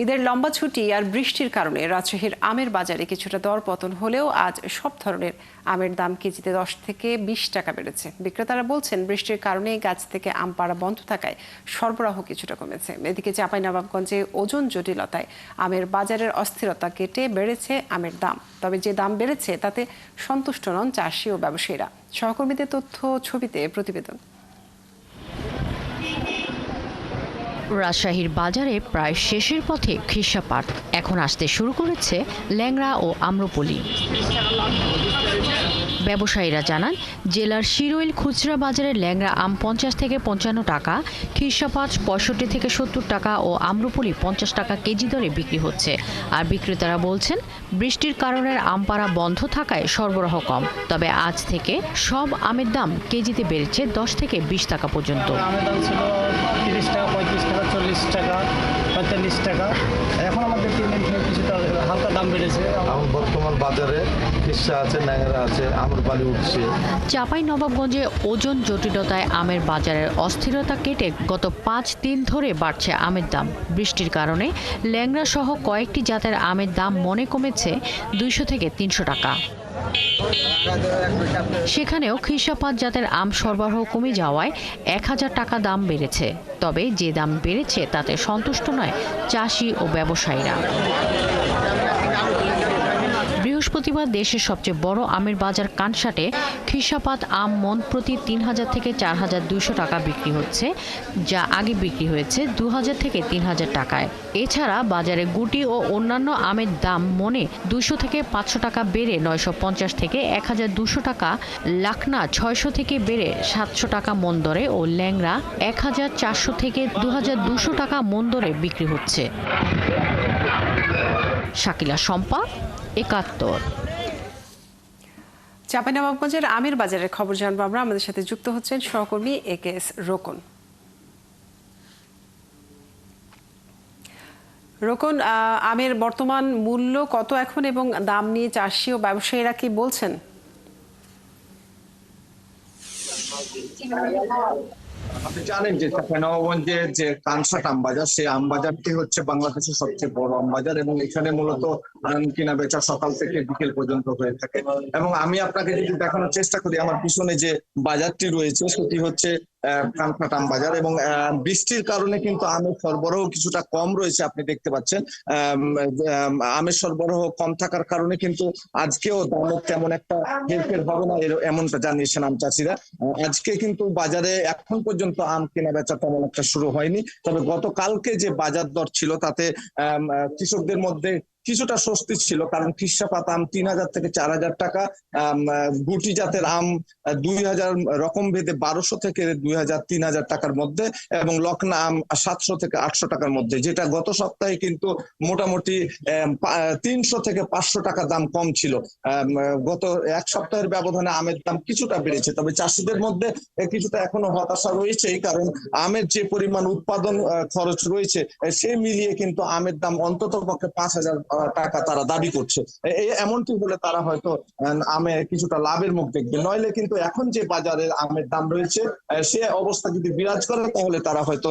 ঈদের লম্বা ছুটি আর বৃষ্টির কারণে রাজশাহীর আমের বাজারে কিছুটা দরপতন হলেও আজ সব ধরনের আমের দাম কেজিতে 10 থেকে 20 টাকা বেড়েছে। বিক্রেতারা বলছেন, বৃষ্টির কারণে গাছ থেকে আম পাড়া বন্ধ থাকায় সরবরাহ কিছুটা কমেছে। এদিকে চাঁপাইনবাবগঞ্জে ওজন জটিলতায় আমের বাজারের অস্থিরতা কেটে বেড়েছে আমের দাম। তবে যে দাম বেড়েছে তাতে সন্তুষ্ট নন চাষি ও ব্যবসায়ীরা। সহকর্মীদের তথ্য ছবিতে প্রতিবেদন। রাজশাহীর বাজারে প্রায় শেষের পথে খিরসাপাট এখন আসতে শুরু করেছে ল্যাংড়া ও আম্রপলি। ব্যবসায়ীরা জানান, জেলার শিরোইল খুচরা বাজারে ল্যাংড়া আম 50 থেকে 55 টাকা, খিরসাপাট 65 থেকে 70 টাকা ও আম্রপলি 50 টাকা কেজি দরে বিক্রি হচ্ছে। আর বিক্রেতারা বলছেন, বৃষ্টির কারণে আম পাড়া বন্ধ থাকায় সরবরাহ কম। তবে আজ থেকে সব আমের দাম কেজিতে বেড়েছে 10 থেকে 20 টাকা পর্যন্ত। আমের দাম ছিল 30 টাকা, 35 টাকা, 40 টাকা, 45 টাকা। এখন আমাদের 3 দিন থেকে কিছুটা হালকা দাম বেড়েছে। এখন বর্তমান বাজারে খিরসা আছে, ন্যাংরা আছে, আম্রপালি উঠছে। চাঁপাইনবাবগঞ্জে ওজন জটিলতায় আমের বাজারের অস্থিরতা কেটে গত 5 দিন ধরে বাড়ছে আমের দাম। বৃষ্টির কারণে ল্যাংড়া সহ কয়েকটি জাতের আমের দাম মনে কমেছে 200 থেকে 300 টাকা। সেখানেও খিরসাপাত জাতের আম সরবরাহ কমে যাওয়ায় 1000 টাকা দাম বেড়েছে। তবে যে দাম বেড়েছে তাতে সন্তুষ্ট নয় চাষি ও ব্যবসায়ীরা। বৃহস্পতিবার দেশের সবচেয়ে বড় আমের বাজার কানসাটে খিরসাপাত আম মন প্রতি 3000 থেকে 4200 টাকা বিক্রি হচ্ছে, যা আগে বিক্রি হয়েছে 2000 থেকে 3000 টাকায়। এছাড়া বাজারে গুটি ও অন্যান্য আমের দাম মনে 200 থেকে 500 টাকা বেড়ে 950 থেকে 1200 টাকা, লাকনা 600 থেকে বেড়ে 700 টাকা মন দরে ও ল্যাংড়া 1400 থেকে 2200 টাকা মন দরে বিক্রি হচ্ছে। শাকিলা শম্পা, 71। চাঁপাইনবাবগঞ্জের আমের বাজারের খবর জানবো আমরা। আমাদের সাথে যুক্ত হচ্ছেন সহকর্মী AKS রোকন। রোকন, আমের বর্তমান মূল্য কত এখন এবং দাম নিয়ে চাষি ও ব্যবসায়ীরা কি বলছেন? আপনি জানেন যে চাঁপাইনবাবগঞ্জের যে কানসাট আমবাজার, সেই আমবাজারটি হচ্ছে বাংলাদেশের সবচেয়ে বড় আমবাজার এবং এখানে মূলত আম কিনা বেচা সকাল থেকে বিকেল পর্যন্ত হয়ে থাকে। এবং আমি আপনাকে যদি দেখানোর চেষ্টা করি, আমার পিছনে যে বাজারটি রয়েছে সেটি হচ্ছে কানসাট আমবাজার এবং বৃষ্টির কারণে কিন্তু আমের সরবরাহ কিছুটা কম রয়েছে। আপনি দেখতে পাচ্ছেন আমের সরবরাহ কম থাকার কারণে কিন্তু আজকেও দামের তেমন একটা হেরফের হবে না এমনটা জানিয়েছেন আম চাষিরা। আজকে কিন্তু বাজারে এখন পর্যন্ত আম কেনা বেচা তেমন একটা শুরু হয়নি। তবে গতকালকে যে বাজার দর ছিল তাতে কৃষকদের মধ্যে কিছুটা স্বস্তি ছিল, কারণ খিরসাপাত আম 3000 থেকে 4000 টাকা, গুটি জাতের আম 2000 রকম ভেদে 1200 থেকে 2000 3000 টাকার মধ্যে এবং লকনা আম 700 থেকে 800 টাকার মধ্যে, যেটা গত সপ্তাহে কিন্তু মোটামুটি 300 থেকে 500 টাকা দাম কম ছিল। গত এক সপ্তাহের ব্যবধানে আমের দাম কিছুটা বেড়েছে। তবে চাষিদের মধ্যে কিছুটা এখনো হতাশা রয়েছে, কারণ আমের যে পরিমাণ উৎপাদন খরচ রয়েছে সে মিলিয়ে কিন্তু আমের দাম অন্তত পক্ষে 5000 টাকা তারা দাবি করছে। এমনটি হলে তারা হয়তো আমে কিছুটা লাভের মুখ দেখবে, নইলে কিন্তু এখন যে বাজারে আমের দাম রয়েছে সে অবস্থা যদি বিরাজ করে তাহলে তারা হয়তো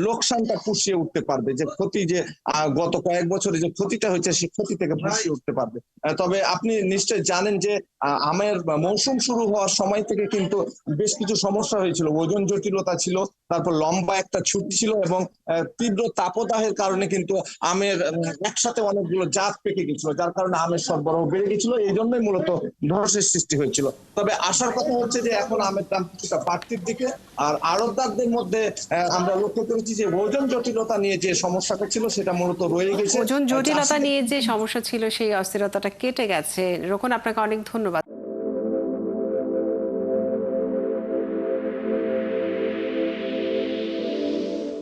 লোকসানটা পুষিয়ে উঠতে পারবে, যে ক্ষতি যে গত কয়েক বছরে যে ক্ষতিটা হয়েছে সেই ক্ষতি থেকে পুষিয়ে উঠতে পারবে। তবে আপনি নিশ্চয়ই জানেন যে আমের মৌসুম শুরু হওয়ার সময় থেকে কিন্তু বেশ কিছু সমস্যা হয়েছিল, ওজন জটিলতা ছিল, তারপর লম্বা একটা ছুটি ছিল এবং তীব্র তাপদাহের কারণে কিন্তু আমের একসাথে অনেকগুলো জাত পেকে গেছিল, যার কারণে আমের সরবরাহ বেড়ে গেছিল। এই জন্যই মূলত ধসের সৃষ্টি হয়েছিল। তবে আসার কথা হচ্ছে যে এখন আমের দাম কিছুটা বাড়তির দিকে। আর আড়তদারদের মধ্যে আমরা লক্ষ্য করেছি যে ওজন জটিলতা নিয়ে যে সমস্যাটা ছিল সেটা মূলত রয়ে গেছে। ওজন জটিলতা নিয়ে যে সমস্যা ছিল সেই অস্থিরতাটা কেটে গেছে। রোকন, আপনাকে অনেক ধন্যবাদ।